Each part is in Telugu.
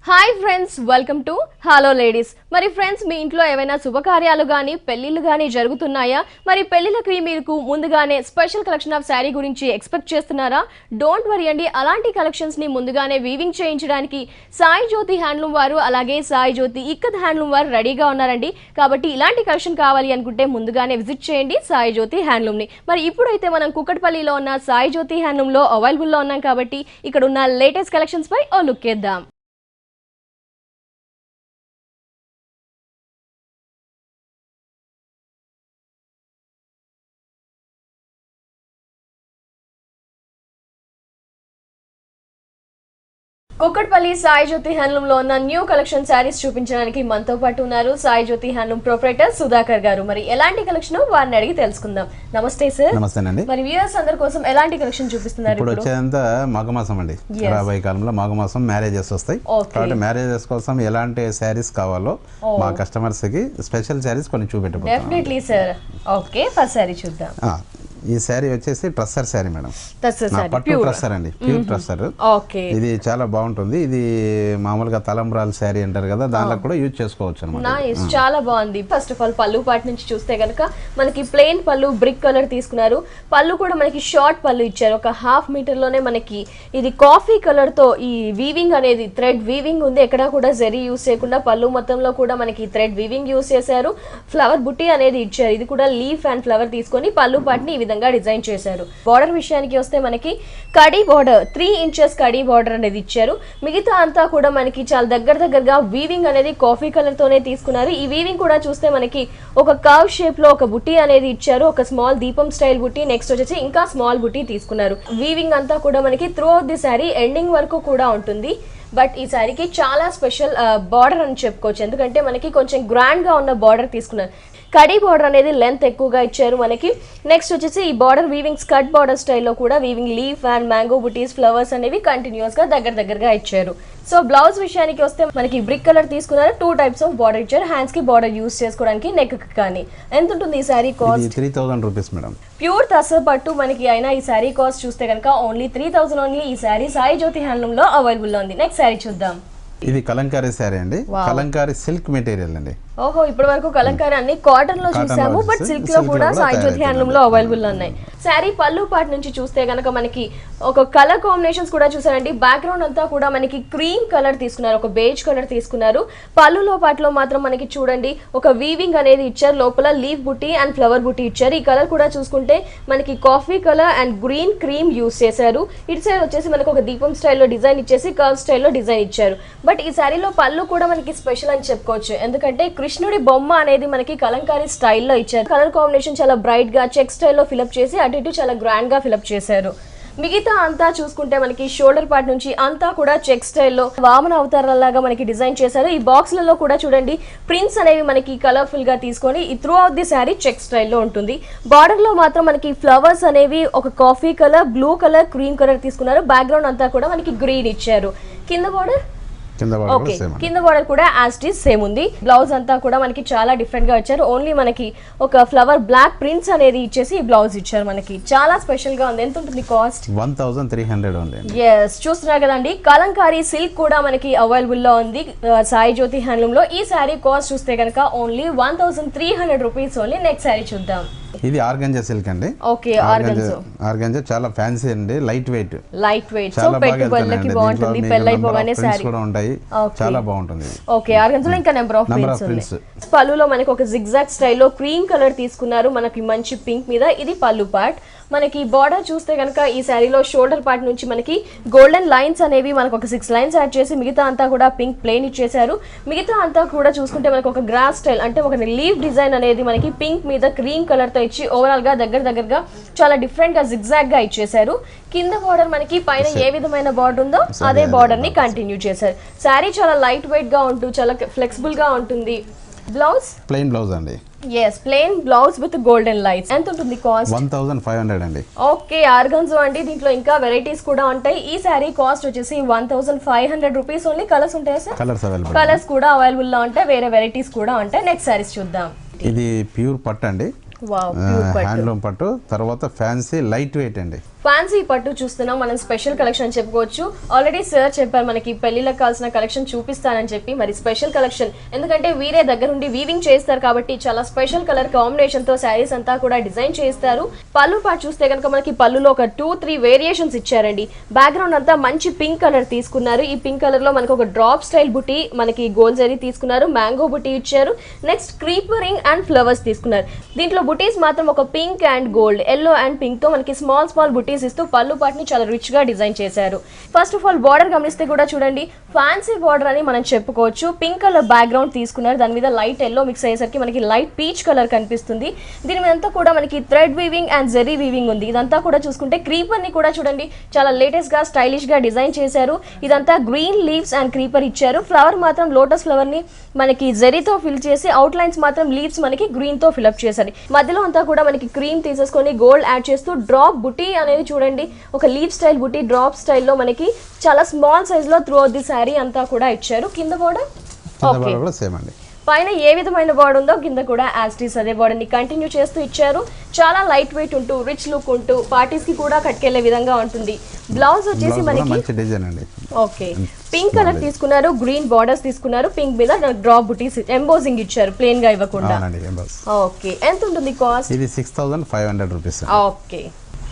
Hi friends, welcome to hello ladies. మరి ఫ్రెండ్స్, మీ ఇంట్లో ఏమైనా శుభకార్యాలు కానీ పెళ్లిళ్ళు కానీ జరుగుతున్నాయా? మరి పెళ్లిళ్ళకి మీకు ముందుగానే స్పెషల్ కలెక్షన్ ఆఫ్ శారీ గురించి ఎక్స్పెక్ట్ చేస్తున్నారా? డోంట్ వరీ అండి, అలాంటి కలెక్షన్స్ ని ముందుగానే వీవింగ్ చేయించడానికి సాయి జ్యోతి హ్యాండ్లూమ్ వారు అలాగే సాయి జ్యోతి ఇక్కత్ హ్యాండ్లూమ్ వారు రెడీగా ఉన్నారండి. కాబట్టి ఇలాంటి కలెక్షన్ కావాలి అనుకుంటే ముందుగానే విజిట్ చేయండి సాయి జ్యోతి హ్యాండ్లూమ్ ని. మరి ఇప్పుడైతే మనం కుక్కట్పల్లిలో ఉన్న సాయి జ్యోతి హ్యాండ్లూమ్ లో అవైలబుల్ లో ఉన్నాం కాబట్టి ఇక్కడ ఉన్న లేటెస్ట్ కలెక్షన్స్ పై ఓ లుక్ వేద్దాం. కుక్కట్పల్లి సాయి జ్యోతి హ్యాండ్లూమ్ లో ఉన్న న్యూ కలెక్షన్ శారీస్ చూపించడానికి మనతో పాటు ఉన్నారు సాయి జ్యోతి హ్యాండ్లూమ్ ప్రొపరేటర్ సుధాకర్ గారు. మరి ఎలాంటి కలెక్షన్ వారిని అడిగి తెలుసుకుందాం. నమస్తే సార్. నమస్తేనండి. మరి వ్యూయర్స్ అందరి కోసం ఎలాంటి కలెక్షన్ చూపిస్తున్నారు? ఇప్పుడు వచ్చేదంతా మాఘమాసం అండి. రాబోయే కాలంలో మాఘమాసం మ్యారేజెస్ వస్తాయి కాబట్టి మ్యారేజెస్ కోసం ఎలాంటి శారీస్ కావాలో మా కస్టమర్స్ కి స్పెషల్ శారీస్ కొన్ని చూపెట్టబోతున్నాం. Definitely sir. Okay, first sari చూద్దాం. ఈ శారీ వచ్చేసి ట్రస్సర్ శారీ మేడం. పట్టు ట్రస్సర్ అండి, ప్యూర్ ట్రస్సర్. ఇది చాలా బాగుంటుంది. ఇది మామూలుగా తలంబ్రాల శారీ అంటారు కదా, దాంట్లో కూడా యూజ్ చేసుకోవచ్చు అన్నమాట. చాలా బాగుంది. ఫస్ట్ ఆఫ్ ఆల్ పళ్ళు పార్ట్ నుంచి చూస్తే కనుక మనకి ప్లెయిన్ పళ్ళు బ్రిక్ కలర్ తీసుకున్నారు. పళ్ళు కూడా మనకి షార్ట్ పళ్ళు ఇచ్చారు. ఒక హాఫ్ మీటర్ లోనే మనకి ఇది కాఫీ కలర్ తో ఈ వీవింగ్ అనేది థ్రెడ్ వీవింగ్ ఉంది. ఎక్కడా కూడా జరీ యూస్ చేయకుండా పళ్ళు మొత్తంలో కూడా మనకి థ్రెడ్ వీవింగ్ యూస్ చేశారు. ఫ్లవర్ బుట్టి అనేది ఇచ్చారు. ఇది కూడా లీఫ్ అండ్ ఫ్లవర్ తీసుకొని పళ్ళు పార్ట్ ని ఈ విధంగా డిజైన్ చేశారు. బార్డర్ విషయానికి వస్తే మనకి khadi border 3 inches khadi border అనేది ఇచ్చారు. మిగతా అంతా కూడా మనకి చాలా దగ్గరగా వీవింగ్ అనేది కాఫీ కలర్ తోనే తీసుకున్నారు. ఈ వీవింగ్ కూడా చూస్తే మనకి ఒక కర్వ్ షేప్ లో ఒక బుట్టి అనేది ఇచ్చారు. ఒక స్మాల్ దీపం స్టైల్ బుట్టి, నెక్స్ట్ వచ్చేసి ఇంకా స్మాల్ బుట్టి తీసుకున్నారు. వీవింగ్ అంతా కూడా మనకి through out the sari ending వరకు కూడా ఉంటుంది. బట్ ఈ శారీకి చాలా స్పెషల్ బార్డర్ అని చెప్పుకోవచ్చు. ఎందుకంటే మనకి కొంచెం గ్రాండ్ గా ఉన్న బార్డర్ తీసుకున్నారు. కడీ బార్డర్ అనేది లెంత్ ఎక్కువగా ఇచ్చారు మనకి. నెక్స్ట్ వచ్చేసి ఈ బార్డర్ వీవింగ్ స్కర్ట్ బార్డర్ స్టైల్లో కూడా weaving leaf and mango buttis flowers అనేవి కంటిన్యూస్ గా దగ్గరగా ఇచ్చారు. సో బ్లౌజ్ విషయానికి వస్తే మనకి బ్రిక్ కలర్ తీసుకున్నారు. 2 టైప్స్ ఆఫ్ బార్డర్ ఇచ్చారు. హ్యాండ్స్ కి బార్డర్ యూస్ చేసుకోవడానికి, నెక్ కానీ. ఎంత ఉంటుంది ఈ sari cost? 3000 rupees madam. Pure tussar పట్టు మనకి అయినా ఈ శారీ కాస్ట్ చూస్తే కనుక ఓన్లీ 3000 ఓన్లీ. ఈ శారీ సాయి జ్యోతి హ్యాండ్లూమ్ లో అవైలబుల్ లో ఉంది. నెక్స్ట్ శారీ చూద్దాం. ఇది కలంకారీ శారీ అండి. కలంకారీ సిల్క్ మెటీరియల్ అండి. ఓహో, ఇప్పటి వరకు కలంకారీ అన్ని కాటన్ లో చూసాము, బట్ సిల్క్ లో కూడా సాయి జ్యోతి హ్యాండ్లూమ్ లో అవైలబుల్ ఉన్నాయి. శారీ పళ్ళు పార్ట్ నుంచి చూస్తే గనక మనకి ఒక కలర్ కాంబినేషన్స్ కూడా చూసారండి. బ్యాక్గ్రౌండ్ అంతా కూడా మనకి క్రీమ్ కలర్ తీసుకున్నారు, ఒక బేజ్ కలర్ తీసుకున్నారు. పళ్ళులో పాటలో మాత్రం మనకి చూడండి ఒక వీవింగ్ అనేది ఇచ్చారు. లోపల లీఫ్ బుట్టి అండ్ ఫ్లవర్ బుట్టి ఇచ్చారు. ఈ కలర్ కూడా చూసుకుంటే మనకి coffee colour and green cream use చేశారు. ఇటు సైడ్ వచ్చేసి మనకి ఒక దీపం స్టైల్లో డిజైన్ ఇచ్చేసి కర్వ్ స్టైల్లో డిజైన్ ఇచ్చారు. బట్ ఈ శారీలో పళ్ళు కూడా మనకి స్పెషల్ అని చెప్పుకోవచ్చు. ఎందుకంటే కృష్ణుడి బొమ్మ అనేది మనకి కలంకారీ స్టైల్లో ఇచ్చారు. కలర్ కాంబినేషన్ చాలా బ్రైట్ గా చెక్ స్టైల్లో ఫిలప్ చేసి అటు ఇటు చాలా గ్రాండ్ గా ఫిలప్ చేశారు. మిగతా అంతా చూసుకుంటే మనకి షోల్డర్ పార్ట్ నుంచి అంతా కూడా చెక్ స్టైల్లో వామన అవతారాలాగా మనకి డిజైన్ చేశారు. ఈ బాక్స్లలో కూడా చూడండి ప్రింట్స్ అనేవి మనకి కలర్ఫుల్ గా తీసుకొని ఈ throughout the sari check స్టైల్లో ఉంటుంది. బార్డర్ లో మాత్రం మనకి ఫ్లవర్స్ అనేవి ఒక coffee colour, blue colour, cream colour తీసుకున్నారు. బ్యాక్గ్రౌండ్ అంతా కూడా మనకి గ్రీన్ ఇచ్చారు. కింద బార్డర్ కింద బార్డర్ కూడా యాజ్ ఇట్ ఈస్ సేమ్ ఉంది. బ్లౌజ్ అంతా కూడా మనకి చాలా డిఫరెంట్ గా ఇచ్చారు. ఓన్లీ మనకి ఒక ఫ్లవర్ బ్లాక్ ప్రింట్స్ అనేది ఇచ్చేసి ఈ బ్లౌజ్ ఇచ్చారు. మనకి చాలా స్పెషల్ గా ఉంది. ఎంత ఉంటుంది కాస్ట్? 1300 ఉంది. ఎస్, చూస్తున్నారు కదండి. కలంకారీ సిల్క్ కూడా మనకి అవైలబుల్ లో ఉంది సాయి జ్యోతి హ్యాండ్లూమ్ లో. ఈ శారీ కాస్ట్ చూస్తే కనుక only 1300 rupees only. Next sari చూద్దాం. ఇది ఆర్గంజా సిల్క్ అండి. ఓకే, ఆర్గంజా చాలా ఫ్యాన్సీ అండి, లైట్ వెయిట్ సో పెట్టుబడులకి బాగుంటుంది. పెళ్ళైపోగానే శారీ కూడా ఉంటాయి, చాలా బాగుంటుంది. ఓకే, ఆర్గంజాలో ఇంకా నెంబర్ ఆఫ్ ప్రింట్స్. పళ్ళులో మనకి ఒక జిగ్జాగ్ స్టైల్లో క్రీమ్ కలర్ తీసుకున్నారు. మనకి మంచి పింక్ మీద ఇది పళ్ళు పార్ట్. మనకి బార్డర్ చూస్తే కనుక ఈ శారీలో షోల్డర్ పార్ట్ నుంచి మనకి గోల్డెన్ లైన్స్ అనేవి మనకు ఒక 6 లైన్స్ యాడ్ చేసి మిగతా అంతా కూడా పింక్ ప్లెయిన్ ఇచ్చేసారు. మిగతా అంతా కూడా చూసుకుంటే మనకి ఒక గ్రాస్ స్టైల్ అంటే ఒక లీఫ్ డిజైన్ అనేది మనకి పింక్ మీద క్రీమ్ కలర్ తో ఇచ్చి ఓవరాల్ గా దగ్గరగా చాలా డిఫరెంట్ గా జిగ్జాగ్ గా ఇచ్చేసారు. కింద బార్డర్ మనకి పైన ఏ విధమైన బార్డర్ ఉందో అదే బార్డర్ ని కంటిన్యూ చేశారు. శారీ చాలా లైట్ వెయిట్ గా ఉంటుంది, చాలా ఫ్లెక్సిబుల్ గా ఉంటుంది. బ్లౌజ్ ప్లెయిన్ బ్లౌజ్ అండి. yes plain blouse with golden lights. ఎంత ఉంటుంది కాస్ట్? 1500 అండి. ఓకే, ఆర్గాన్జో అండి. దీంట్లో ఇంకా వెరైటీస్ కూడా ఉంటాయి. ఈ సారీ కాస్ట్ వచ్చేసి 1500 రూపీస్ ఓన్లీ. కలర్స్ ఉంటాయి సార్? కలర్స్ కూడా అవైలబుల్ లో ఉంటాయి. వేరే వెరైటీస్ కూడా ఉంటాయి. నెక్స్ట్ సారీస్ చూద్దాం. ఇది ప్యూర్ పట్టు అండి. హ్యాండ్లూమ్ పట్టు. తర్వాత ఫ్యాన్సీ లైట్ వెయిట్ అండి. ఫ్యాన్సీ పట్టు చూస్తున్నాం మనం, స్పెషల్ కలెక్షన్ చెప్పుకోవచ్చు. ఆల్రెడీ సార్ చెప్పారు మనకి పెళ్లిలకు కావాల్సిన కలెక్షన్ చూపిస్తానని చెప్పి. మరి స్పెషల్ కలెక్షన్ ఎందుకంటే వీరే దగ్గరుండి వీవింగ్ చేస్తారు కాబట్టి చాలా స్పెషల్ కలర్ కాంబినేషన్ తో శారీస్ అంతా కూడా డిజైన్ చేస్తారు. పళ్ళు పాటు చూస్తే కనుక మనకి పళ్ళులో ఒక 2-3 వేరియేషన్స్ ఇచ్చారండి. బ్యాక్గ్రౌండ్ అంతా మంచి పింక్ కలర్ తీసుకున్నారు. ఈ పింక్ కలర్ లో మనకి ఒక డ్రాప్ స్టైల్ బుటీ, మనకి గోల్డ్ జరీ తీసుకున్నారు, మ్యాంగో బుటీ ఇచ్చారు, నెక్స్ట్ క్రీపరింగ్ అండ్ ఫ్లవర్స్ తీసుకున్నారు. దీంట్లో బుటీస్ మాత్రం ఒక pink and gold, yellow and pink తో మనకి స్మాల్ బుటీస్ ఇస్తూ పళ్ళు పాటిని చాలా రిచ్ గా డిజైన్ చేశారు. ఫస్ట్ ఆఫ్ ఆల్ బార్డర్ గమనిస్తే కూడా చూడండి, ఫ్యాన్సీ బార్డర్ అని మనం చెప్పుకోవచ్చు. పింక్ కలర్ బ్యాక్గ్రౌండ్ తీసుకున్నారు, దాని మీద లైట్ ఎల్లో మిక్స్ అయ్యేసరికి మనకి లైట్ పీచ్ కలర్ కనిపిస్తుంది. దీని మీద అంతా కూడా మనకి thread weaving and zari weaving ఉంది. ఇదంతా కూడా చూసుకుంటే క్రీపర్ ని కూడా చూడండి చాలా లేటెస్ట్ గా స్టైలిష్ గా డిజైన్ చేశారు. ఇదంతా గ్రీన్ లీవ్స్ అండ్ క్రీపర్ ఇచ్చారు. ఫ్లవర్ మాత్రం లోటస్ ఫ్లవర్ ని మనకి జెరీతో ఫిల్ చేసి అవుట్ లైన్స్ మాత్రం లీవ్స్ మనకి గ్రీన్ తో ఫిల్అప్ చేశారు. మధ్యలో అంతా కూడా మనకి క్రీమ్ తీసేసుకొని గోల్డ్ యాడ్ చేస్తూ డ్రాప్ బుటీ అనేది చూడండి, ఒక లీవ్ స్టైల్ బుటీ డ్రాప్ స్టైల్లో మనకి చాలా స్మాల్ సైజ్ లో త్రూ అవుట్ ది శారీ అంతా కూడా ఇచ్చారు. కింద బోర్డర్ పైన ఏ విధమైన బార్డర్ ఉందో కింద కూడా యాస్టీస్ అదే బార్డర్ ని కంటిన్యూ చేస్తూ ఇచ్చారు. చాలా లైట్ వెయిట్ ఉంటూ రిచ్ లుక్ ఉంటూ పార్టీస్ కి కూడా కట్టుకెళ్లే విధంగా ఉంటుంది. బ్లౌజ్ వచ్చేసి మనకి ఓకే పింక్ కలర్ తీసుకున్నారు, గ్రీన్ బార్డర్స్ తీసుకున్నారు, పింక్ మీద డ్రాప్ బుటీస్ ఎంబోజింగ్ ఇచ్చారు ప్లేన్ గా ఇవ్వకుండా. ఓకే ఎంత ఉంటుంది కాస్ట్? ఇది 6500 రూపీస్. ఓకే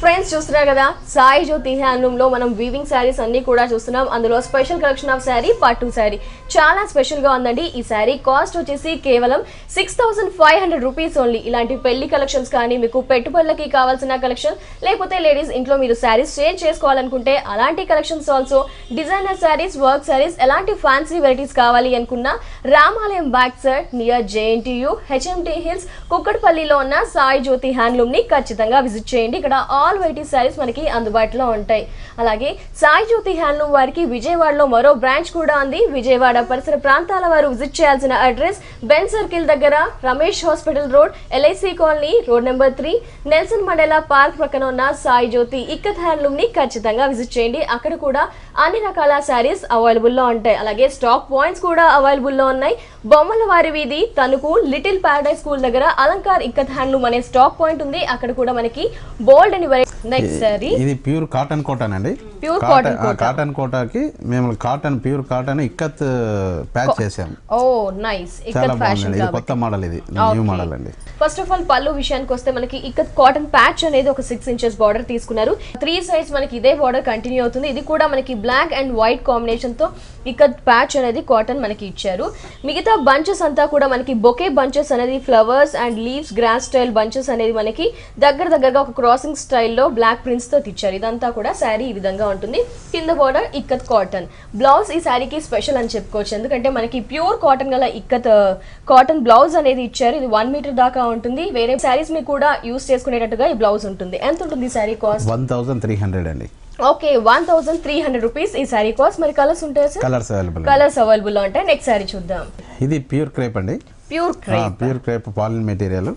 ఫ్రెండ్స్ చూస్తున్నారు కదా, సాయి జ్యోతి హ్యాండ్లూమ్ లో మనం వీవింగ్ శారీస్ అన్ని కూడా చూస్తున్నాం. అందులో స్పెషల్ కలెక్షన్ ఆఫ్ శారీ పట్టు శారీ చాలా స్పెషల్ గా ఉందండి. ఈ శారీ కాస్ట్ వచ్చేసి కేవలం 6500 రూపీస్ ఓన్లీ. ఇలాంటి పెళ్లి కలెక్షన్స్ కానీ, మీకు పెట్టుబడులకి కావాల్సిన కలెక్షన్, లేకపోతే లేడీస్ ఇంట్లో మీరు శారీస్ షేర్ చేసుకోవాలనుకుంటే అలాంటి collections, also designer saris, work saris, ఎలాంటి ఫ్యాన్సీ వెరైటీస్ కావాలి అనుకున్నా Ramalayam back side near JNTU HMT hills కుక్కడపల్లిలో ఉన్న సాయి జ్యోతి హ్యాండ్లూమ్ ని ఖచ్చితంగా విజిట్ చేయండి. ఇక్కడ ఆల్ వెరైటీ శారీస్ మనకి అందుబాటులో ఉంటాయి. అలాగే సాయి జ్యోతి హ్యాండ్లూమ్ వారికి విజయవాడలో మరో బ్రాంచ్ కూడా ఉంది. విజయవాడ పరిసర ప్రాంతాల వారు విజిట్ చేయాల్సిన అడ్రస్ బెన్ సర్కిల్ దగ్గర Ramesh hospital road, LIC colony, road number 3, Nelson Mandela park పక్కన ఉన్న సాయి జ్యోతి ఇక్కత్ హ్యాండ్లూమ్ ని ఖచ్చితంగా విజిట్ చేయండి. అక్కడ కూడా అన్ని రకాల శారీస్ అవైలబుల్ లో ఉంటాయి. అలాగే స్టాక్ పాయింట్స్ కూడా అవైలబుల్ లో ఉన్నాయి. బొమ్మల వారి వీధి, తణుకు లిటిల్ ప్యారడైజ్ స్కూల్ దగ్గర అలంకార్ ఇక్కత్ హ్యాండ్లూమ్ అనే స్టాక్ పాయింట్ ఉంది. అక్కడ కూడా మనకి బోల్డ్ అని నెక్స్ట్ సారీ ఇది ప్యూర్ కాటన్ కోటన్ అండి. ప్యూర్ కాటన్ కోటాకి మేము ప్యూర్ కాటన్ ఇక్కత్ ప్యాచ్ చేసాము. ఓ నైస్. ఇక్కత్ ఫ్యాషన్ ఇది కొత్త మోడల్, ఇది న్యూ మోడల్ అండి. ఫస్ట్ ఆఫ్ ఆల్ పళ్ళు విషయానికి వస్తే మనకి ఇక్కత్ కాటన్ ప్యాచ్ అనేది ఒక 6 ఇంచెస్ బార్డర్ తీసుకున్నారు. 3 సైడ్స్ మనకి ఇదే బార్డర్ కంటిన్యూ అవుతుంది. ఇది కూడా మనకి బ్లాక్ అండ్ వైట్ కాంబినేషన్ తో ఇక్కత్ ప్యాచ్ అనేది కాటన్ మనకి ఇచ్చారు. మిగతా బంచెస్ అంతా కూడా మనకి బొకే బంచెస్ అనేది flowers and leaves grass style bunches అనేది మనకి దగ్గరగా ఒక క్రాసింగ్ స్టైల్లో బ్లాక్ ప్రింట్స్ తో ఇచ్చారు. ఇదంతా కూడా శారీ ఈ విధంగా ఉంటుంది. కింద బార్డర్ ఇక్కత్ కాటన్. బ్లౌజ్ ఈ శారీకి స్పెషల్ అని చెప్పుకోవచ్చు, ఎందుకంటే మనకి ప్యూర్ కాటన్ గల ఇక్కత్ కాటన్ బ్లౌజ్ అనేది ఇచ్చారు. ఇది 1 మీటర్ దాకా ఉంటుంది. వేరే శారీస్ మీ కూడా యూస్ చేసుకునేటట్టుగా ఈ బ్లౌజ్ ఉంటుంది. ఎంత ఉంటుంది ఈ శారీ కాస్ట్? 1300 అండి. ఓకే 1300 రూపీస్ ఈ శారీ కాస్ట్. మరి కలర్స్ ఉంటాయి సార్? కలర్స్ అవైలబుల్ లో ఉంటాయి. నెక్స్ట్ శారీ చూద్దాం. ఇది ప్యూర్ క్రేప్ అండి. Pure crepe pollen material.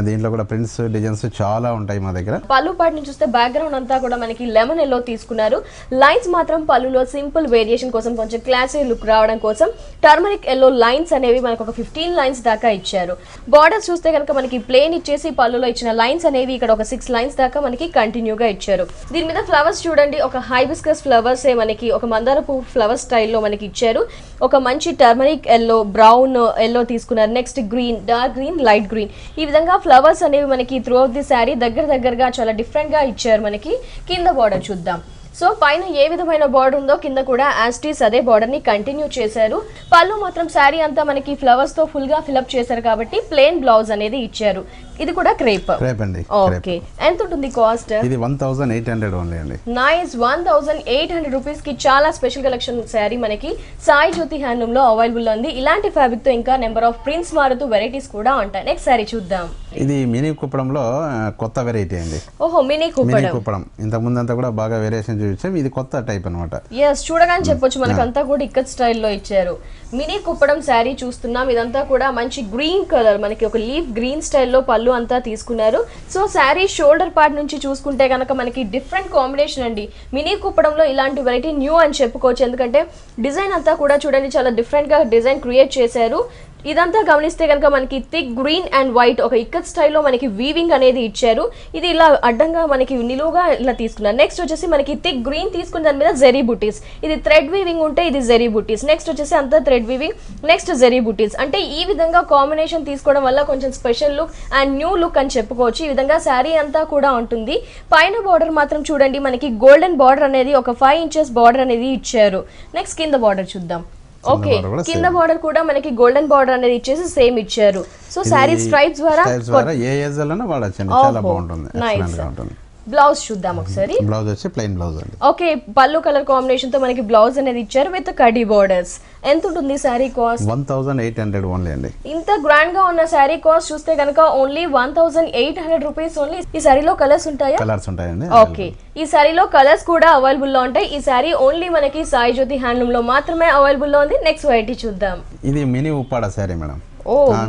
దీంట్లో కూడా ప్రింట్స్ డిజైన్స్ చాలా ఉంటాయి మా దగ్గర. పళ్ళు పాటు నుంచి చూస్తే బ్యాక్గ్రౌండ్ అంతా కూడా మనకి లెమన్ ఎల్లో తీసుకున్నారు. లైన్స్ మాత్రం పళ్ళులో సింపుల్ వేరియేషన్ కోసం, కొంచెం క్లాసీ లుక్ రావడం కోసం టర్మరిక్ ఎల్లో లైన్స్ అనేవి మనకు ఒక 15 లైన్స్ దాకా ఇచ్చారు. బార్డర్స్ చూస్తే కనుక మనకి ప్లేన్ ఇచ్చేసి పళ్ళులో ఇచ్చిన లైన్స్ అనేవి ఇక్కడ ఒక 6 లైన్స్ దాకా మనకి కంటిన్యూగా ఇచ్చారు. దీని మీద ఫ్లవర్స్ చూడండి, ఒక హైబిస్కస్ ఫ్లవర్స్ మనకి ఒక మందార పువ్వు ఫ్లవర్ స్టైల్లో మనకి ఇచ్చారు. ఒక మంచి టర్మరిక్ ఎల్లో, బ్రౌన్ ఎల్లో తీసుకున్నారు. Next green, dark green, light green. ఈ విధంగా ఫ్లవర్స్ అనేవి మనకి త్రూ అవుట్ ది శారీ దగ్గరగా చాలా డిఫరెంట్ గా ఇచ్చారు. మనకి కింద బార్డర్ చూద్దాం. సో పైన ఏ విధమైన బార్డర్ ఉందో కింద కూడా యాస్టీస్ అదే బార్డర్ ని కంటిన్యూ చేశారు. పళ్ళు మాత్రం శారీ అంతా మనకి ఫ్లవర్స్ తో ఫుల్ గా ఫిల్అప్ చేశారు కాబట్టి ప్లెయిన్ బ్లౌజ్ అనేది ఇచ్చారు. ఇది కూడా క్రేప్ అండి. ఓకే ఎంత ఉంటుంది కాస్ట్? ఇది 1800 ఓన్లీ అండి. నైస్. 1800 రూపీస్ కి చాలా స్పెషల్ కలెక్షన్ శారీ మనకి సాయి జ్యోతి హ్యాండ్లూమ్ లో అవైలబుల్ ఉంది. ఇలాంటి ఫ్యాబ్రిక్ తో ఇంకా నెంబర్ ఆఫ్ ప్రింట్స్ మారుతూ వెరైటీస్ కూడా ఉంటాయి. నెక్స్ట్ శారీ చూద్దాం. ఇది మినీ కుప్పడంలో కొత్త వెరైటీ అండి. ఓహో మినీ కుప్పడం. ఇంత ముందంతా కూడా బాగా వేరియేషన్ చూపించాం. ఇది కొత్త టైప్ అన్నమాట. ఎస్ చూడగానే చెప్పొచ్చు మనకంతా కూడా ఇక్కత్ స్టైల్లో ఇచ్చారు. మినీ కుప్పడం శారీ చూస్తున్నాం. ఇదంతా కూడా మంచి గ్రీన్ కలర్, మనకి ఒక లీఫ్ గ్రీన్ స్టైల్లో పళ్ళు అంతా తీసుకున్నారు. సో శారీ షోల్డర్ పార్ట్ నుంచి చూసుకుంటే కనుక మనకి డిఫరెంట్ కాంబినేషన్ అండి. మినీ కుప్పడంలో ఇలాంటి వెరైటీ న్యూ అని చెప్పుకోవచ్చు, ఎందుకంటే డిజైన్ అంతా కూడా చూడండి చాలా డిఫరెంట్ గా డిజైన్ క్రియేట్ చేశారు. ఇదంతా గమనిస్తే కనుక మనకి థిక్ గ్రీన్ అండ్ వైట్ ఒక ఇక్కత్ స్టైల్లో మనకి వీవింగ్ అనేది ఇచ్చారు. ఇది ఇలా అడ్డంగా మనకి నిలువుగా ఇలా తీసుకున్నారు. నెక్స్ట్ వచ్చేసి మనకి థిక్ గ్రీన్ తీసుకున్న దాని మీద జెరీ బుటీస్, ఇది థ్రెడ్ వీవింగ్ ఉంటే ఇది జెరీ బుటీస్, నెక్స్ట్ వచ్చేసి అంతా థ్రెడ్ వీవింగ్, నెక్స్ట్ జెరీ బుటీస్. అంటే ఈ విధంగా కాంబినేషన్ తీసుకోవడం వల్ల కొంచెం special look and new look అని చెప్పుకోవచ్చు. ఈ విధంగా శారీ అంతా కూడా ఉంటుంది. పైన బార్డర్ మాత్రం చూడండి మనకి గోల్డెన్ బార్డర్ అనేది ఒక 5 inches బార్డర్ అనేది ఇచ్చారు. నెక్స్ట్ కింద బార్డర్ చూద్దాం. ఓకే, కింద బార్డర్ కూడా మనకి గోల్డెన్ బార్డర్ అనేది ఇచ్చేసి సేమ్ ఇచ్చారు. సో శారీ స్ట్రైప్స్ ద్వారా ఏ ఏజ్ లోనే వాడొచ్చండి, చాలా బాగుంటుంది, ఎక్సలెంట్ గా ఉంటుంది. బ్లౌజ్ చూద్దాం ఒకసారి. బ్లౌజ్ వచ్చి ప్లెయిన్ బ్లౌజ్ అండి. ఓకే, పల్లు కలర్ కాంబినేషన్ తో మనకి బ్లౌజ్ అనేది ఇచ్చారు విత్ కడ్డీ బోర్డర్స్. ఎంత ఉంటుంది శారీ కాస్ట్? 1800 ఓన్లీ అండి. ఇంత గ్రాండ్ గా ఉన్న శారీ కాస్ట్ చూస్తే కనుక ఓన్లీ 1800 రూపీస్ ఓన్లీ. ఈ శారీలో కలర్స్ ఉంటాయా? కలర్స్ ఉంటాయండి. ఓకే, ఈ శారీలో కలర్స్ కూడా అవైలబుల్ లో ఉంటాయి. ఈ శారీ ఓన్లీ మనకి సాయి జ్యోతి హ్యాండ్లూమ్ లో మాత్రమే అవైలబుల్ లో ఉంది. నెక్స్ట్ వెరైటీ చూద్దాం. ఇది mini Uppada sari madam.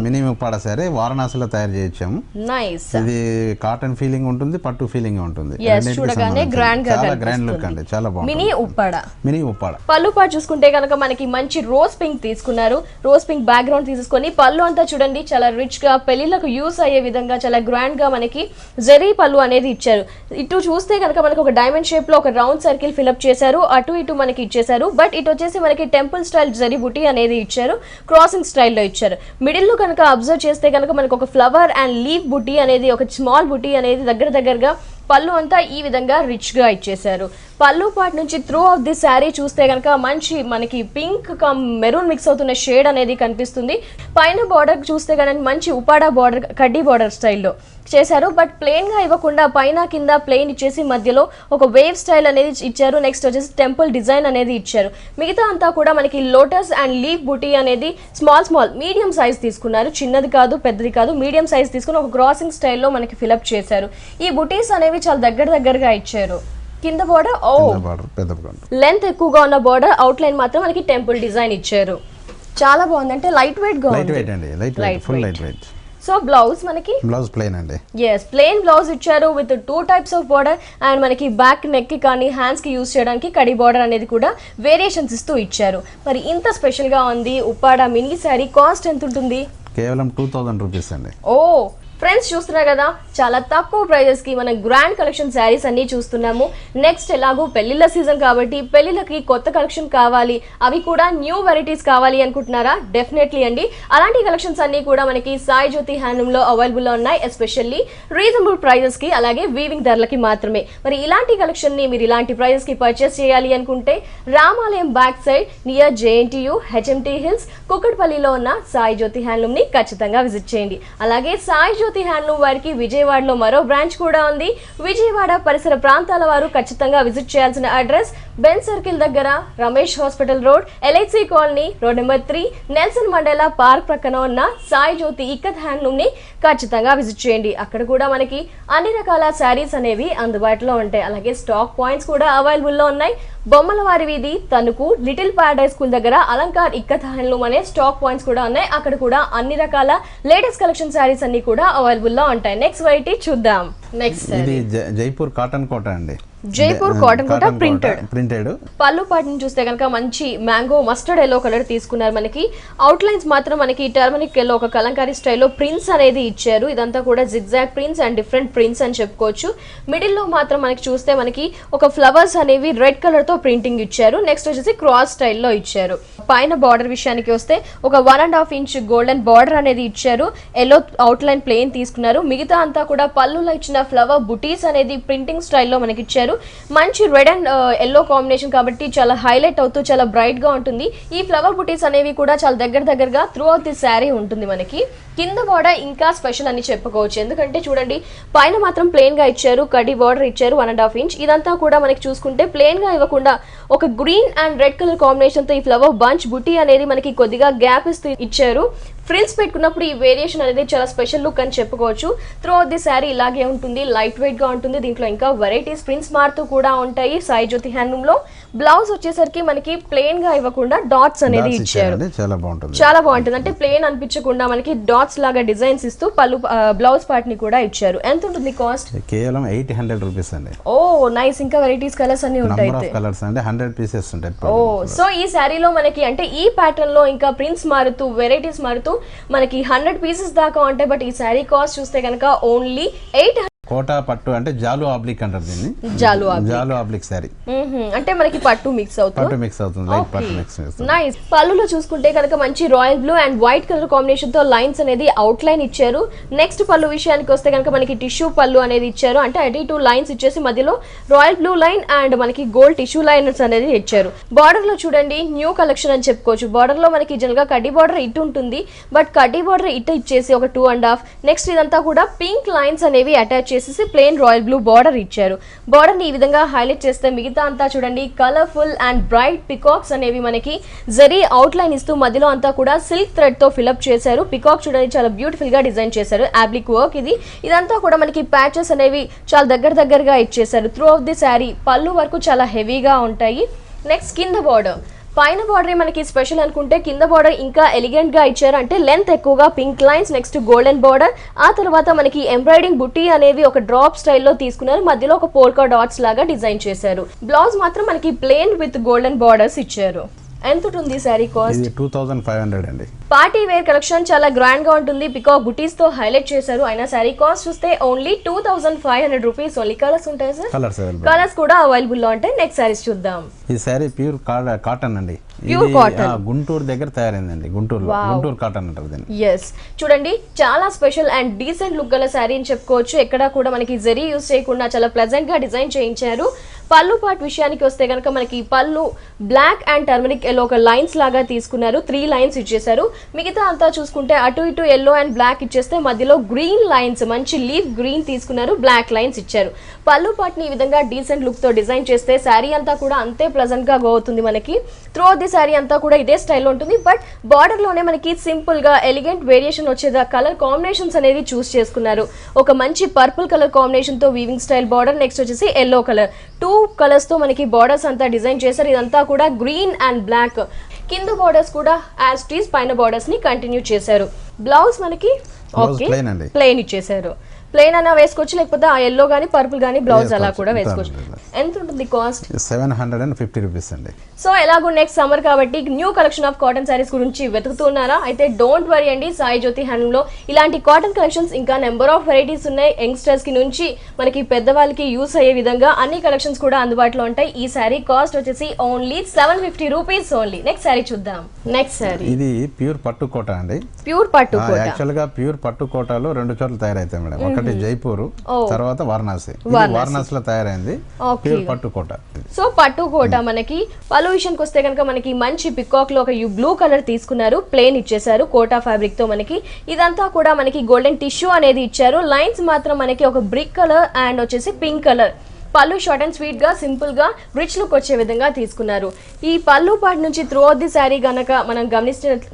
Mini Uppada sari వారణాసిలో తయారు చేయించాము. నైస్. ఇది కాటన్ ఫీలింగ్ ఉంటుంది, పట్టు ఫీలింగ్ ఉంటుంది. చూడగానే గ్రాండ్ గా చాలా గ్రాండ్ లుక్ అండి, చాలా బాగుంది. మినీ ఉప్పాడ. మినీ ఉప్పాడ పళ్ళు పాటు చూసుకుంటే కనుక మనకి మంచి రోజ్ పింక్ తీసుకున్నారు. రోజ్ పింక్ బ్యాక్గ్రౌండ్ తీసుకొని పళ్ళు అంతా చూడండి చాలా రిచ్ గా పెళ్లిలకు యూస్ అయ్యే విధంగా చాలా గ్రాండ్ గా మనకి జరీ పళ్ళు అనేది ఇచ్చారు. ఇటు చూస్తే కనుక మనకి ఒక డైమండ్ షేప్ లో ఒక రౌండ్ సర్కిల్ ఫిల్అప్ చేశారు, అటు ఇటు మనకి ఇచ్చేసారు. బట్ ఇటు వచ్చేసి మనకి టెంపుల్ స్టైల్ జరీ బుటీ అనేది ఇచ్చారు, క్రాసింగ్ స్టైల్లో ఇచ్చారు. మిడిల్ లో కనుక అబ్జర్వ్ చేస్తే కనుక మనకు ఒక ఫ్లవర్ అండ్ లీఫ్ బుటీ అనేది, ఒక స్మాల్ బుటీ అనేది దగ్గరగా పళ్ళు అంతా ఈ విధంగా రిచ్ గా ఇచ్చేసారు. పళ్ళు పార్ట్ నుంచి త్రూ ఆఫ్ ది శారీ చూస్తే కనుక మంచి మనకి పింక్ కమ్ మెరూన్ మిక్స్ అవుతున్న షేడ్ అనేది కనిపిస్తుంది. పైన బార్డర్ చూస్తే కనుక మంచి ఉపాడా బార్డర్, కడ్డీ బార్డర్ స్టైల్లో చేశారు. బట్ ప్లెయిన్ గా ఇవ్వకుండా పైన కింద ప్లెయిన్ ఇచ్చేసి మధ్యలో ఒక వేవ్ స్టైల్ అనేది ఇచ్చారు. నెక్స్ట్ వచ్చేసి టెంపుల్ డిజైన్ అనేది ఇచ్చారు. మిగతా అంతా కూడా మనకి లోటస్ అండ్ లీఫ్ బుటీ అనేది స్మాల్ మీడియం సైజ్ తీసుకున్నారు. చిన్నది కాదు పెద్దది కాదు, మీడియం సైజ్ తీసుకుని ఒక క్రాసింగ్ స్టైల్లో మనకి ఫిలప్ చేశారు. ఈ బుటీస్ అనేవి చాలా దగ్గరగా ఇచ్చారు. కింద బార్డర్ లెంత్ ఎక్కువగా ఉన్న బార్డర్, అవుట్ లైన్ మాత్రం మనకి టెంపుల్ డిజైన్ ఇచ్చారు. చాలా బాగుంది, అంటే లైట్ వెయిట్ గా ఉంది. సో బ్లౌజ్ మనకి బ్లౌజ్ ప్లెయిన్ అండి. yes ప్లెయిన్ బ్లౌజ్ ఇచ్చారు with 2 types of border and మనకి బ్యాక్ నెక్ కి కానీ హ్యాండ్స్ కి యూస్ చేయడానికి కడి బార్డర్ అనేది కూడా వేరియేషన్స్ ఇస్తూ ఇచ్చారు. మరి ఇంత స్పెషల్ గా ఉంది ఉప్పాడ మినీ శారీ, కాస్ట్ ఎంత ఉంటుంది? కేవలం 2000 రూపీస్ అండి. ఓ ఫ్రెండ్స్ చూస్తున్నారు కదా, చాలా తక్కువ ప్రైజెస్ కి మనం గ్రాండ్ కలెక్షన్ శారీస్ అన్ని చూస్తున్నాము. నెక్స్ట్ ఎలాగో పెళ్లిళ్ళ సీజన్ కాబట్టి పెళ్లిళ్ళకి కొత్త కలెక్షన్ కావాలి, అవి కూడా న్యూ వెరైటీస్ కావాలి అనుకుంటున్నారా? డెఫినెట్లీ అండి, అలాంటి కలెక్షన్స్ అన్ని కూడా మనకి సాయి జ్యోతి హ్యాండ్లూమ్ లో అవైలబుల్ లో ఉన్నాయి. ఎస్పెషల్లీ రీజనబుల్ ప్రైజెస్ కి, అలాగే వీవింగ్ ధరలకి మాత్రమే. మరి ఇలాంటి కలెక్షన్ ని మీరు ఇలాంటి ప్రైజెస్ కి పర్చేస్ చేయాలి అనుకుంటే Ramalayam back side near JNTU HMT hills కుక్కట్పల్లిలో ఉన్న సాయి జ్యోతి హ్యాండ్లూమ్ ని ఖచ్చితంగా విజిట్ చేయండి. అలాగే సాయి జ్యోతి హ్యాండ్లూమ్ వారికి విజయవాడలో మరో బ్రాంచ్ కూడా ఉంది. విజయవాడ పరిసర ప్రాంతాల వారు ఖచ్చితంగా విజిట్ చేయాల్సిన అడ్రస్ బెన్ సర్కిల్ దగ్గర, Ramesh hospital road, LIC colony, road number 3, Nelson Mandela park ప్రక్కన ఉన్న సాయి జ్యోతి ఇక్కత్ హ్యాండ్లూమ్ ని ఖచ్చితంగా విజిట్ చేయండి. అక్కడ కూడా మనకి అన్ని రకాల శారీస్ అనేవి అందుబాటులో ఉంటాయి. అలాగే స్టాక్ పాయింట్స్ కూడా అవైలబుల్ లో ఉన్నాయి. బొమ్మలవారి వీధి, తణుకు, లిటిల్ పారడైజ్ స్కూల్ దగ్గర అలంకార్ ఇక్కత్ హ్యాండ్లూమ్ అనే స్టాక్ పాయింట్స్ కూడా ఉన్నాయి. అక్కడ కూడా అన్ని రకాల లేటెస్ట్ కలెక్షన్ శారీస్ అన్ని కూడా అవైలబుల్ లో ఉంటాయి. నెక్స్ట్ వెరైటీ చూద్దాం. నెక్స్ట్ ఇది జైపూర్ కాటన్ కోట అండి. జైపూర్ కాటన్ కోట ప్రింటెడ్. పళ్ళు పాటిని చూస్తే కనుక మంచి మ్యాంగో మస్టర్డ్ ఎల్లో కలర్ తీసుకున్నారు. మనకి అవుట్ లైన్స్ మాత్రం మనకి టర్మరిక్ ఎల్లో ఒక కలంకారీ స్టైల్లో ప్రింట్స్ అనేది ఇచ్చారు. ఇదంతా కూడా zigzag prints and different prints అని చెప్పుకోవచ్చు. మిడిల్ లో మాత్రం మనకి చూస్తే మనకి ఒక ఫ్లవర్స్ అనేవి రెడ్ కలర్ తో ప్రింటింగ్ ఇచ్చారు. నెక్స్ట్ వచ్చేసి క్రాస్ స్టైల్లో ఇచ్చారు. పైన బార్డర్ విషయానికి వస్తే ఒక 1.5 inch గోల్డెన్ బార్డర్ అనేది ఇచ్చారు. ఎల్లో అవుట్ లైన్ ప్లెయిన్ తీసుకున్నారు. మిగతా అంతా కూడా పళ్ళులో ఇచ్చిన ఫ్లవర్ బుటీస్ అనేది ప్రింటింగ్ స్టైల్లో మనకి ఇచ్చారు. మంచి రెడ్ అండ్ ఎల్లో కాంబినేషన్ కాబట్టి చాలా హైలైట్ అవుతూ చాలా బ్రైట్ గా ఉంటుంది. ఈ ఫ్లవర్ బుటీస్ అనేవి కూడా చాలా దగ్గరగా త్రూ అవుట్ ది శారీ ఉంటుంది. మనకి కింద బార్డర్ ఇంకా స్పెషల్ అని చెప్పుకోవచ్చు. ఎందుకంటే చూడండి పైన మాత్రం ప్లెయిన్ గా ఇచ్చారు, కడి బార్డర్ ఇచ్చారు 1.5 inch. ఇదంతా కూడా మనకి చూసుకుంటే ప్లెయిన్ గా ఇవ్వకుండా ఒక green and red colour combination తో ఈ ఫ్లవర్ బంచ్ బుటీ అనేది మనకి కొద్దిగా గ్యాప్ ఇస్తూ ఇచ్చారు. ఫ్రిల్స్ పెట్టుకున్నప్పుడు ఈ వేరియేషన్ అనేది చాలా స్పెషల్ లుక్ అని చెప్పుకోవచ్చు. త్రూ అవుట్ ది శారీ ఇలాగే ఉంటుంది, లైట్ వెయిట్ గా ఉంటుంది. దీంట్లో ఇంకా వెరైటీస్ ప్రింట్స్ మారుతూ కూడా ఉంటాయి సాయి జ్యోతి హ్యాండ్లూమ్ లో. బ్లౌజ్ వచ్చేసరికి మనకి ప్లెయిన్ గా ఇవ్వకుండా డాట్స్ అనేది ఇచ్చారు. చాలా బాగుంటుంది, చాలా బాగుంటుంది. అంటే ప్లెయిన్ అనిపించకుండా మనకి డాట్స్ లాగా డిజైన్స్ ఇస్తూ పళ్ళు బ్లౌజ్ పార్ట్ ని కూడా ఇచ్చారు. ఎంత ఉంటుంది కాస్ట్? కేవలం 800 రూపీస్ అండి. ఓ నైస్. ఇంకా వెరైటీస్ కలర్స్ అన్ని ఉంటాయి. కలర్స్ అంటే 100 పీసెస్ ఉంటాయి. ఓ సో ఈ శారీలో మనకి అంటే ఈ ప్యాటర్న్ లో ఇంకా ప్రింట్స్ మారుతూ వెరైటీస్ మారుతూ మనకి 100 పీసెస్ దాకా ఉంటాయి. బట్ ఈ శారీ కాస్ట్ చూస్తే కనుక ఓన్లీ 800. కోటా పట్టు అంటే జాలు ఆబ్లిక్ అంటారు దీన్ని. జాలు ఆబ్లిక్ సారీ అంటే మనకి పట్టు మిక్స్ అవుతుంది లైట్ పట్టు మిక్స్. నైస్. పళ్ళులో చూసుకుంటే కనుక మంచి royal blue and white colour combination తో లైన్స్ అనేది అవుట్ లైన్ ఇచ్చారు. నెక్స్ట్ పళ్ళు విషయానికి వస్తే కనుక మనకి టిష్యూ పళ్ళు అనేది ఇచ్చారు. అంటే అటు ఇటు లైన్స్ ఇచ్చేసి మధ్యలో రాయల్ బ్లూ లైన్ అండ్ మనకి గోల్డ్ టిష్యూ లైన్స్ అనేది ఇచ్చారు. బార్డర్ లో చూడండి న్యూ కలెక్షన్ అని చెప్పుకోవచ్చు. బార్డర్ లో మనకి జనరల్ గా కడ్డీ బార్డర్ ఇటు ఉంటుంది, బట్ కడ్డీ బార్డర్ ఇటు ఇచ్చేసి ఒక 2.5. నెక్స్ట్ ఇదంతా కూడా పింక్ లైన్స్ అనేవి అటాచ్ చేసేసి ప్లెయిన్ రాయల్ బ్లూ బార్డర్ ఇచ్చారు. బార్డర్ ని ఈ విధంగా హైలైట్ చేస్తే మిగతా అంతా చూడండి కలర్ఫుల్ అండ్ బ్రైట్ పికాక్స్ అనేవి మనకి జరీ అవుట్ లైన్ ఇస్తూ మధ్యలో అంతా కూడా సిల్క్ థ్రెడ్ తో ఫిల్అప్ చేశారు. పికాక్ చూడండి చాలా బ్యూటిఫుల్ గా డిజైన్ చేశారు. అబ్లిక్ వర్క్ ఇదంతా కూడా మనకి ప్యాచెస్ అనేవి చాలా దగ్గరగా ఇచ్చేసారు. త్రూ ఆఫ్ ది శారీ పళ్ళు వరకు చాలా హెవీగా ఉంటాయి. నెక్స్ట్ కింద బార్డర్, పైన బార్డర్ మనకి స్పెషల్ అనుకుంటే కింద బార్డర్ ఇంకా ఎలిగెంట్ గా ఇచ్చారు. అంటే లెంత్ ఎక్కువగా pink lines, next golden border, ఆ తర్వాత మనకి ఎంబ్రాయిడింగ్ బుట్టి అనేవి ఒక డ్రాప్ స్టైల్లో తీసుకున్నారు. మధ్యలో ఒక పోల్కా డాట్స్ లాగా డిజైన్ చేశారు. బ్లౌజ్ మాత్రం మనకి ప్లెయిన్ విత్ గోల్డెన్ బార్డర్స్ ఇచ్చారు. ఎంత ఉంటుంది సారీ కాస్ట్? 2500 అండి. పార్టీ వేర్ కలెక్షన్ చాలా గ్రాండ్ గా ఉంటుంది. పికాక్ బుటీస్ తో హైలైట్ చేశారు. అయినా సారీ కాస్ట్ చూస్తే ఓన్లీ 2500 రూపీస్. ఓన్లీ కలర్స్ ఉంటాయి సార్? కలర్స్ కూడా అవైలబుల్ లో ఉంటాయి. నెక్స్ట్ సారీస్ చూద్దాం. ఈ సారీ ప్యూర్ కాటన్ అండి. గుంటూరు దగ్గర తయారైందండి. గుంటూరు కాటన్ అంటారు దీన్ని. ఎస్ చూడండి చాలా స్పెషల్ అండ్ డీసెంట్ లుక్ గల శారీ అని చెప్పుకోవచ్చు. ఎక్కడ కూడా మనకి జరీ యూస్ చేయకుండా చాలా ప్లెజెంట్ గా డిజైన్ చేయించారు. పళ్ళు పార్ట్ విషయానికి వస్తే కనుక మనకి పళ్ళు బ్లాక్ అండ్ టర్మరిక్ ఎల్లో ఒక లైన్స్ లాగా తీసుకున్నారు. 3 లైన్స్ ఇచ్చేసారు. మిగతా అంతా చూసుకుంటే అటు ఇటు ఎల్లో అండ్ బ్లాక్ ఇచ్చేస్తే మధ్యలో గ్రీన్ లైన్స్ మంచి లీఫ్ గ్రీన్ తీసుకున్నారు. బ్లాక్ లైన్స్ ఇచ్చారు. పళ్ళు పార్ట్ ని ఈ విధంగా డీసెంట్ లుక్ తో డిజైన్ చేస్తే శారీ అంతా కూడా అంతే ప్లెజెంట్ గా గో అవుతుంది. మనకి త్రూ ది శారీ అంతా కూడా ఇదే స్టైల్లో ఉంటుంది. బట్ బార్డర్ లోనే మనకి సింపుల్ గా ఎలిగెంట్ వేరియేషన్ వచ్చేదా కలర్ కాంబినేషన్స్ అనేది చూస్ చేసుకున్నారు. ఒక మంచి పర్పుల్ కలర్ కాంబినేషన్ తో వీవింగ్ స్టైల్ బార్డర్, నెక్స్ట్ వచ్చేసి ఎల్లో కలర్, 2 కలర్స్ తో మనకి బార్డర్స్ అంతా డిజైన్ చేశారు. ఇదంతా కూడా గ్రీన్ అండ్ బ్లాక్. కింద బార్డర్స్ కూడా యాజ్ ఇట్ ఈస్ పైన బార్డర్స్ ని కంటిన్యూ చేశారు. బ్లౌజ్ మనకి ప్లెయిన్ ఇచ్చేసారు. ప్లెయిన్ అయినా వేసుకోవచ్చు, లేకపోతే ఆ ఎల్లో గానీ పర్పుల్ గానీ బ్లౌజ్ అలా కూడా వేసుకోవచ్చు. ఎంత ఉంటుంది కాస్ట్? 750 రూపీస్ అండి. సో ఎలాగో నెక్స్ట్ సమ్మర్ కాబట్టి new collection of cotton saris గురించి వెతుకుతున్నారా? అయితే డోంట్ వరీ అండి, సాయి జ్యోతి హ్యాండ్లూమ్ లో ఇలాంటి కాటన్ కలెక్షన్స్ ఇంకా నెంబర్ ఆఫ్ వెరైటీస్ ఉన్నాయి. యంగ్స్టర్స్ కి నుంచి మనకి పెద్దవాళ్ళకి యూస్ అయ్యే విధంగా అన్ని కలెక్షన్స్ కూడా అందుబాటులో ఉంటాయి. ఈ సారీ కాస్ట్ వచ్చేసి only 750 rupees only. Next sorry చూద్దాం. నెక్స్ట్ సారీ ఇది ప్యూర్ పట్టు కోట అండి. ప్యూర్ పట్టు కోట. యాక్చువల్ గా ప్యూర్ పట్టు కోటలో 2 చోట్ల తయారైతాయి మేడం. ఒకటి జైపూర్, తర్వాత వారణాసి. వారణాసిలో తయారైంది ప్యూర్ పట్టు కోట. సో పట్టు కోట మనకి పళ్ళు విషయానికి వస్తే కనుక మనకి మంచి పికాక్ లో ఒక బ్లూ కలర్ తీసుకున్నారు. ప్లెయిన్ ఇచ్చేసారు కోటా ఫ్యాబ్రిక్ తో. మనకి ఇదంతా కూడా మనకి గోల్డెన్ టిష్యూ అనేది ఇచ్చారు. లైన్స్ మాత్రం మనకి ఒక బ్రిక్ కలర్ అండ్ వచ్చేసి పింక్ కలర్. పళ్ళు షార్ట్ అండ్ స్వీట్ గా సింపుల్ గా రిచ్ లుక్ వచ్చే విధంగా తీసుకున్నారు. ఈ పళ్ళు పార్ట్ నుంచి త్రూ అవుట్ ది శారీ గనక మనం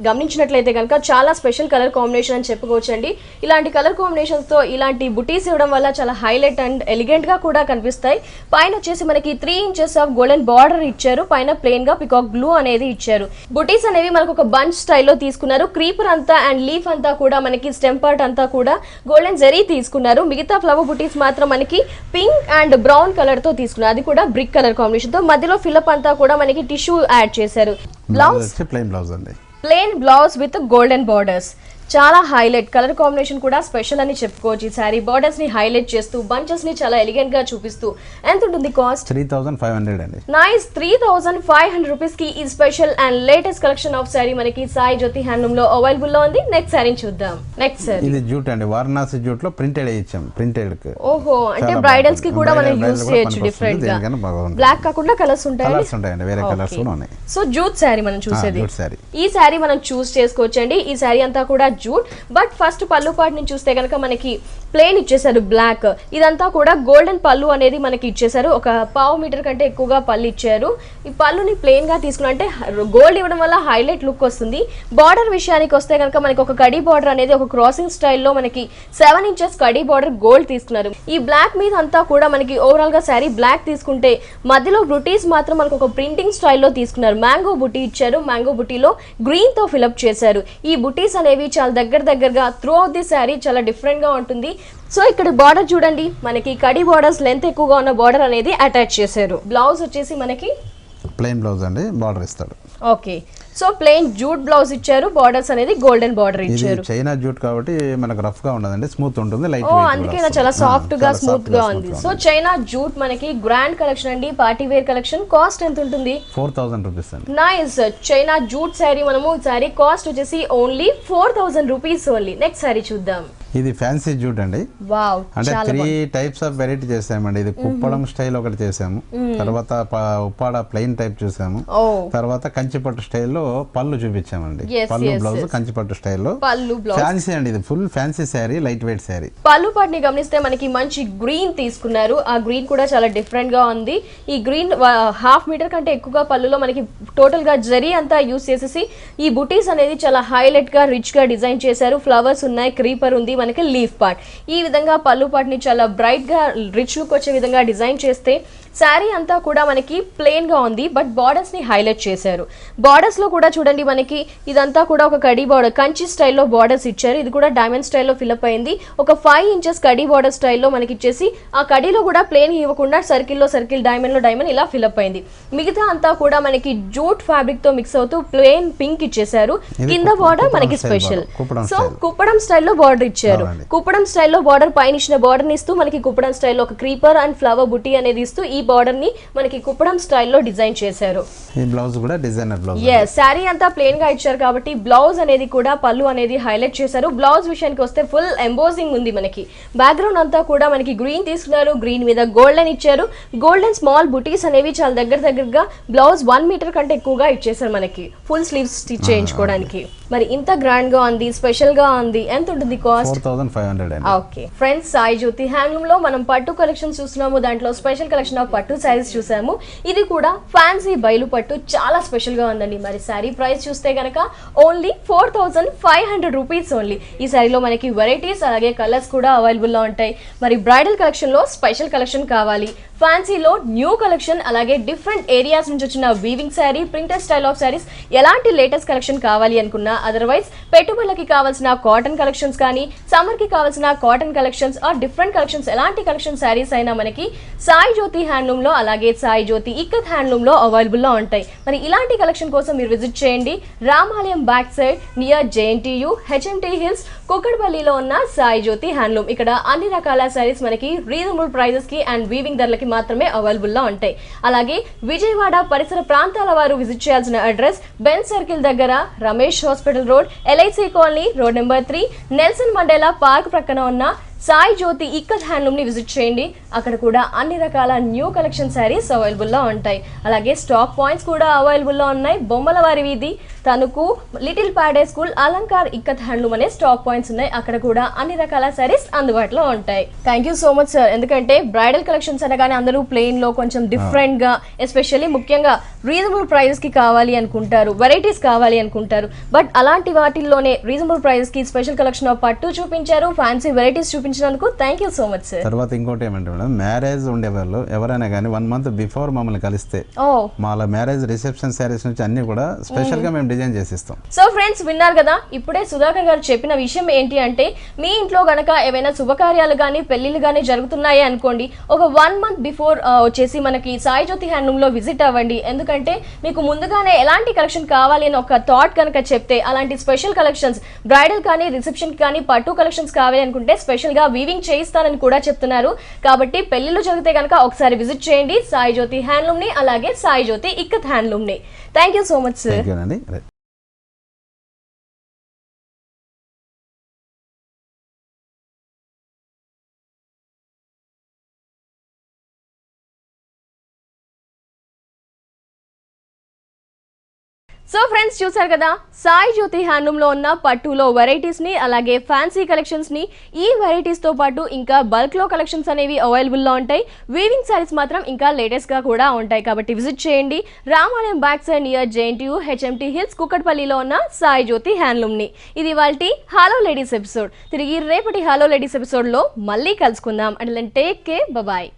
గమనించినట్లయితే కనుక చాలా స్పెషల్ కలర్ కాంబినేషన్ అని చెప్పుకోవచ్చు అండి. ఇలాంటి కలర్ కాంబినేషన్స్ తో ఇలాంటి బుటీస్ ఇవ్వడం వల్ల చాలా హైలైట్ అండ్ ఎలిగెంట్ గా కూడా కనిపిస్తాయి. పైన వచ్చేసి మనకి 3 ఇంచెస్ ఆఫ్ గోల్డెన్ బార్డర్ ఇచ్చారు. పైన ప్లెయిన్ గా పికాక్ బ్లూ అనేది ఇచ్చారు. బుటీస్ అనేవి మనకు ఒక బంచ్ స్టైల్లో తీసుకున్నారు. క్రీపర్ అంతా అండ్ లీఫ్ అంతా కూడా మనకి స్టెమ్ పార్ట్ అంతా కూడా గోల్డెన్ జరీ తీసుకున్నారు. మిగతా ఫ్లవర్ బుటీస్ మాత్రం మనకి పింక్ అండ్ బ్రౌన్ కలర్ తో తీసుకున్నారు. అది కూడా బ్రిక్ కలర్ కాంబినేషన్ తో. మధ్యలో ఫిలప్ అంతా కూడా మనకి టిష్యూ యాడ్ చేశారు. Blouse plain blouse with golden borders. చాలా హైలైట్ కలర్ కాంబినేషన్ కూడా స్పెషల్ అని చెప్పుకోవచ్చు. ఈ సారీ బార్డర్స్ ని హైలైట్ చేస్తూ బంచెస్ ని చాలా ఎలిగెంట్ గా చూపిస్తూ. ఎంత ఉంటుంది కాస్ట్? 3500 అండి. నైస్. 3500 రూపీస్ కి ఈ special and latest collection of sorry మనకి సాయి జ్యోతి హ్యాండ్లూమ్ లో అవైలబుల్ లో ఉంది. నెక్స్ట్ సారీ చూద్దాం. నెక్స్ట్ సారీ ఇది జూట్ అండి. వారణాసి జూట్ లో ప్రింటెడ్ ఇచ్చాం. ప్రింటెడ్ కి ఓహో, అంటే బ్రైడల్స్ కి కూడా మనం యూస్ చేయొచ్చు. డిఫరెంట్ గా బ్లాక్ కాకుండా కలర్స్ ఉంటాయండి. వేరే కలర్స్ కూడా ఉన్నాయి. సో జూట్ సారీ మనం చూసేది. ఈ సారీ మనం చూస్ చేసుకోవచ్చు అండి. ఈ సారీ అంతా కూడా జూట్. బట్ ఫస్ట్ పళ్ళు పార్ట్ నుంచి చూస్తే కనుక మనకి ప్లెయిన్ ఇచ్చేసారు బ్లాక్. ఇదంతా కూడా గోల్డెన్ పళ్ళు అనేది మనకి ఇచ్చేసారు. ఒక పావు మీటర్ కంటే ఎక్కువగా పళ్ళు ఇచ్చారు. ఈ పళ్ళుని ప్లెయిన్ గా తీసుకున్నా అంటే గోల్డ్ ఇవ్వడం వల్ల హైలైట్ లుక్ వస్తుంది. బార్డర్ విషయానికి వస్తే కనుక మనకి ఒక కడీ బార్డర్ అనేది ఒక క్రాసింగ్ స్టైల్లో మనకి 7 ఇంచెస్ కడీ బార్డర్ గోల్డ్ తీసుకున్నారు. ఈ బ్లాక్ మీద అంతా కూడా మనకి ఓవరాల్ గా శారీ బ్లాక్ తీసుకుంటే మధ్యలో బుటీస్ మాత్రం మనకు ఒక ప్రింటింగ్ స్టైల్లో తీసుకున్నారు. మ్యాంగో బుటీ ఇచ్చారు. మ్యాంగో బుటీలో గ్రీన్ తో ఫిలప్ చేశారు. ఈ బుటీస్ అనేవి చాలా దగ్గరగా త్రూ అవుట్ ది శారీ చాలా డిఫరెంట్ గా ఉంటుంది. సో ఇక్కడ బార్డర్ చూడండి, మనకి కడి బార్డర్స్ లెంత్ ఎక్కువగా ఉన్న బార్డర్ అనేది అటాచ్ చేశారు. బ్లౌజ్ వచ్చేసి మనకి ప్లెయిన్ బ్లౌజ్ అండి, బార్డర్ ఇస్తాడు. Okay, so plain jute blouse ఇచ్చారు. బార్డర్స్ అనేది గోల్డెన్ బార్డర్ ఇచ్చారు. చైనా జూట్ కాబట్టి మనకు రఫ్ గా ఉండదండి, స్మూత్ ఉంటుంది, లైట్ వెయిట్. అందుకే చాలా సాఫ్ట్ గా స్మూత్ గా ఉంది. సో చైనా జూట్ మనకి గ్రాండ్ కలెక్షన్ అండి, పార్టీ వేర్ కలెక్షన్. కాస్ట్ ఎంత ఉంటుంది? 4000 రూపీస్ అండి. నైస్. చైనా జూట్ శారీ మనము శారీ కాస్ట్ వచ్చేసి only 4000 rupees only. Next sari చూద్దాం. ఇది ఫ్యాన్సీ జూట్ అండి. వావ్, అంటే 3 టైప్స్ ఆఫ్ వెరైటీ చేసామండి. ఇది కుప్పడం స్టైల్ ఒకటి చేసాము, తర్వాత ఉప్పాడ ప్లెయిన్ టైప్ చూసాము, తర్వాత కంచిపట్టు స్టైల్లో పళ్ళు చూపించామండి. పళ్ళు బ్లౌజ్ కంచిపట్టు స్టైల్లో ఫ్యాన్సీ అండి. ఇది full fancy sari, light weight sari. పళ్ళు పాటిని గమనిస్తే మనకి మంచి గ్రీన్ తీసుకున్నారు. ఆ గ్రీన్ కూడా చాలా డిఫరెంట్ గా ఉంది. ఈ గ్రీన్ 1/2 మీటర్ కంటే ఎక్కువగా పళ్ళులో మనకి టోటల్ గా జరీ అంతా యూస్ చేసేసి ఈ బుటీస్ అనేది చాలా హైలైట్ గా రిచ్ గా డిజైన్ చేశారు. ఫ్లవర్స్ ఉన్నాయి, క్రీపర్ ఉంది, మనకి లీఫ్ పార్ట్. ఈ విధంగా పళ్ళు పార్ట్ని చాలా బ్రైట్ గా రిచ్ లుక్ వచ్చే విధంగా డిజైన్ చేస్తే శారీ అంతా కూడా మనకి ప్లెయిన్ గా ఉంది. బట్ బార్డర్స్ ని హైలైట్ చేశారు. బార్డర్స్ లో కూడా చూడండి, మనకి ఇదంతా కూడా ఒక కడీ బార్డర్ కంచి స్టైల్లో బార్డర్స్ ఇచ్చారు. ఇది కూడా డైమండ్ స్టైల్లో ఫిల్అప్ అయింది. ఒక 5 ఇంచెస్ కడీ బార్డర్ స్టైల్లో మనకి ఇచ్చేసి ఆ కడీలో కూడా ప్లెయిన్ ఇవ్వకుండా సర్కిల్లో సర్కిల్, డైమండ్ లో డైమండ్ ఇలా ఫిల్అప్ అయింది. మిగతా అంతా కూడా మనకి జూట్ ఫ్యాబ్రిక్ తో మిక్స్ అవుతూ ప్లెయిన్ పింక్ ఇచ్చేసారు. కింద బార్డర్ మనకి స్పెషల్. సో కుప్పడం స్టైల్లో బార్డర్ ఇచ్చారు. కుప్పడం స్టైల్లో బార్డర్ పైన ఇచ్చిన బార్డర్ ని ఇస్తూ మనకి కుప్పడం స్టైల్లో ఒక క్రీపర్ అండ్ ఫ్లవర్ బుటీ అనేది ఇస్తూ ఈ బార్డర్ ని మనకి కుప్పడం స్టైల్లో డిజైన్ చేశారు. ఈ బ్లౌజ్ కూడా డిజైనర్ బ్లౌజ్. yes, శారీ అంతా ప్లెయిన్ గా ఇచ్చారు కాబట్టి బ్లౌజ్ అనేది కూడా పళ్ళు అనేది హైలైట్ చేశారు. బ్లౌజ్ విషయానికి వస్తే ఫుల్ ఎంబోజింగ్ ఉంది. మనకి బ్యాక్గ్రౌండ్ అంతా కూడా మనకి గ్రీన్ తీసుకున్నారు. గ్రీన్ మీద గోల్డెన్ ఇచ్చారు. గోల్డెన్ స్మాల్ బుటీస్ అనేవి చాలా దగ్గరగా బ్లౌజ్ 1 మీటర్ కంటే ఎక్కువగా ఇచ్చేసారు. మనకి ఫుల్ స్లీవ్స్ స్టిచ్ చేయించుకోవడానికి. మరి ఇంత గ్రాండ్ గా ఉంది, స్పెషల్ గా ఉంది. ఎంత ఉంటుంది cost? 4500. Okay friends, Sai Jyothi handloom లో మనం పట్టు కలెక్షన్ చూస్తున్నాము. దాంట్లో స్పెషల్ కలెక్షన్ ఆఫ్ పట్టు శారీస్ చూసాము. ఇది కూడా ఫ్యాన్సీ బయలు పట్టు, చాలా స్పెషల్ గా ఉందండి. మరి శారీ ప్రైస్ చూస్తే గనక ఓన్లీ 4500 రూపీస్ ఓన్లీ. ఈ శారీలో మనకి వెరైటీస్ అలాగే కలర్స్ కూడా అవైలబుల్ లో ఉంటాయి. మరి బ్రైడల్ కలెక్షన్ లో స్పెషల్ కలెక్షన్ కావాలి, ఫ్యాన్సీలో న్యూ కలెక్షన్, అలాగే డిఫరెంట్ ఏరియాస్ నుంచి వచ్చిన weaving sari, printed style of saris, ఎలాంటి లేటెస్ట్ కలెక్షన్ కావాలి అనుకున్నా, అదర్వైజ్ పెట్టుబడులకి కావాల్సిన కాటన్ కలెక్షన్స్ కానీ, సమ్మర్ కి కావాల్సిన cotton collections or different collections, ఎలాంటి కలెక్షన్ శారీస్ అయినా మనకి సాయి జ్యోతి హ్యాండ్లూమ్ లో అలాగే సాయి జ్యోతి ఇక్కత్ హ్యాండ్లూమ్ లో అవైలబుల్ లో ఉంటాయి. మరి ఇలాంటి కలెక్షన్ కోసం మీరు విజిట్ చేయండి. Ramalayam back side near JNTU HMT hills కుక్కడపల్లిలో ఉన్న సాయి జ్యోతి హ్యాండ్లూమ్. ఇక్కడ అన్ని రకాల శారీస్ మనకి రీజనబుల్ ప్రైజెస్ కి అండ్ వీవింగ్ ధరలకి మాత్రమే అవైలబుల్ లో ఉంటాయి. అలాగే విజయవాడ పరిసర ప్రాంతాల వారు విజిట్ చేయాల్సిన అడ్రస్ బెన్ సర్కిల్ దగ్గర Ramesh hospital road, LIC colony, road number 3, Nelson Mandela park ప్రక్కన ఉన్న సాయి జ్యోతి ఇక్కత్ హ్యాండ్లూమ్ ని విజిట్ చేయండి. అక్కడ కూడా అన్ని రకాల న్యూ కలెక్షన్ శారీస్ అవైలబుల్ లో ఉంటాయి. అలాగే స్టాక్ పాయింట్స్ కూడా అవైలబుల్ లో ఉన్నాయి. బొమ్మలవారి వీధి, Tanuku, Little Paddy School, Alankar ikat handloom అనే స్టాక్ పాయింట్స్ ఉన్నాయి. అక్కడ కూడా అన్ని రకాల శారీస్ అందుబాటులో ఉంటాయి. Thank you so much sir. ఎందుకంటే బ్రైడల్ కలెక్షన్స్ అనగానే అందరూ ప్లెయిన్ లో కొంచెం డిఫరెంట్ గా, ఎస్పెషల్లీ ముఖ్యంగా రీజనబుల్ ప్రైజెస్ కి కావాలి అనుకుంటారు, వెరైటీస్ కావాలి అనుకుంటారు. బట్ అలాంటి వాటిల్లోనే రీజనబుల్ ప్రైజెస్ కి స్పెషల్ కలెక్షన్ ఆఫ్ పట్టు చూపించారు, ఫ్యాన్సీ వెరైటీస్ చూపించారు. Thank you so much sir. తర్వాత ఇంకోటి ఏమంటే మేడం, మ్యారేజ్ ఉండేవాళ్ళు ఎవరైనా కానీ 1 మంత్ బిఫోర్ మమ్మల్ని కలిస్తే మాల మ్యారేజ్ రిసెప్షన్ శారీస్ నుంచి అన్ని కూడా స్పెషల్ గా మేము డిజైన్ చేసిస్తాం. సో ఫ్రెండ్స్ విన్నారు కదా, ఇప్పుడే సుధాకర్ గారు చెప్పిన విషయం ఏంటి అంటే, మీ ఇంట్లో గనక ఏవైనా శుభకార్యాలు కానీ పెళ్లిళ్ళు కానీ జరుగుతున్నాయి అనుకోండి, ఒక 1 మంత్ బిఫోర్ వచ్చేసి మనకి సాయి జ్యోతి హ్యాండ్లూమ్ లో విజిట్ అవ్వండి. ఎందుకంటే మీకు ముందుగానే ఎలాంటి కలెక్షన్ కావాలి అని ఒక థాట్ కనుక చెప్తే, అలాంటి స్పెషల్ కలెక్షన్స్ బ్రైడల్ కానీ రిసెప్షన్ కానీ పట్టు కలెక్షన్స్ కావాలి అనుకుంటే స్పెషల్ గా వీవింగ్ చేయిస్తానని కూడా చెప్తున్నారు. కాబట్టి పెళ్లిళ్ళు జరిగితే కనుక ఒకసారి విజిట్ చేయండి సాయి జ్యోతి హ్యాండ్లూమ్ ని, అలాగే సాయి జ్యోతి ఇక్కత్ హ్యాండ్లూమ్ ని. Thank you so much sir. So friends చూసారు కదా సాయి జ్యోతి హ్యాండ్లూమ్ లో ఉన్న పట్టులో వెరైటీస్ ని అలాగే ఫ్యాన్సీ కలెక్షన్స్ ని ఈ వెరైటీస్ తో పాటు ఇంకా బల్క్ లో కలెక్షన్స్ అనేవి అవైలబుల్ లో ఉంటాయి. వీవింగ్ సారీస్ మాత్రం ఇంకా లేటెస్ట్ గా కూడా ఉంటాయి కాబట్టి విజిట్ చేయండి Ramalayam back side near JNTU HMT hills కుక్కట్పల్లిలో ఉన్న సాయి జ్యోతి హ్యాండ్లూమ్ ని. ఇది ఇవాల్టి హలో లేడీస్ ఎపిసోడ్. తిరిగి రేపటి హలో లేడీస్ ఎపిసోడ్ లో మళ్ళీ కలుసుకుందాం. And take care, bye.